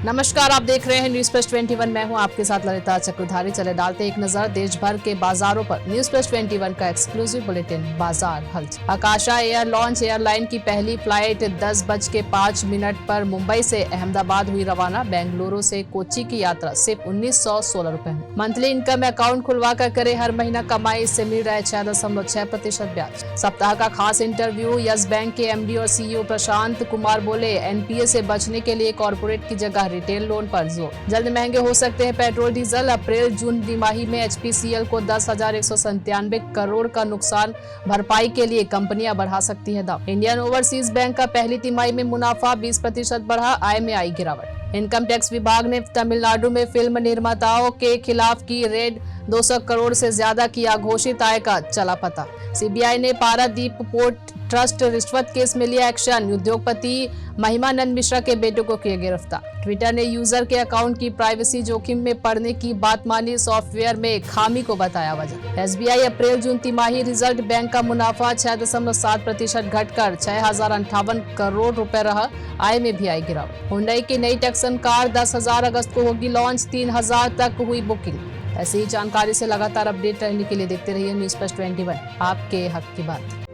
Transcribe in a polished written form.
नमस्कार, आप देख रहे हैं न्यूज प्लस 21। मैं हूं आपके साथ ललिता चक्रधारी। चले डालते एक नजर देश भर के बाजारों पर। न्यूज प्लस 21 का एक्सक्लूसिव बुलेटिन बाजार हलचल। आकाशा एयर लॉन्च एयरलाइन की पहली फ्लाइट 10:05 पर मुंबई से अहमदाबाद हुई रवाना। बेंगलुरु से कोच्चि की यात्रा सिर्फ 1916 रुपए में। मंथली इनकम अकाउंट खुलवा कर करे हर महीना कमाई, इससे मिल रहा है 6.6% ब्याज। सप्ताह का खास इंटरव्यू। यस बैंक के एमडी और सीईओ प्रशांत कुमार बोले, एनपीए से बचने के लिए कॉर्पोरेट की जगह रिटेल लोन पर जोर। जल्द महंगे हो सकते हैं पेट्रोल डीजल। अप्रैल जून तिमाही में एचपीसीएल को 10,197 करोड़ का नुकसान भरपाई के लिए कंपनियां बढ़ा सकती है दाम। इंडियन ओवरसीज बैंक का पहली तिमाही में मुनाफा 20% बढ़ा, आय में आई गिरावट। इनकम टैक्स विभाग ने तमिलनाडु में फिल्म निर्माताओं के खिलाफ की रेड, 200 करोड़ से ज्यादा किया घोषित आय का चला पता। सीबीआई ने पारादीप पोर्ट ट्रस्ट रिश्वत केस में लिया एक्शन। उद्योगपति महिमानंद मिश्रा के बेटों को किए गिरफ्तार। ट्विटर ने यूजर के अकाउंट की प्राइवेसी जोखिम में पड़ने की बात मानी, सॉफ्टवेयर में खामी को बताया वजह। एसबीआई अप्रैल जून तिमाही रिजल्ट। बैंक का मुनाफा 6.7% घटकर 6,058 करोड़ रुपए रहा, आय में भी आई गिरावट। हुंडई की नई टैक्सन कार 10,000 अगस्त को होगी लॉन्च, 3,000 तक हुई बुकिंग। ऐसी ही जानकारी से लगातार अपडेट रहने के लिए देखते रहिए न्यूज प्लस 21, आपके हक की बात।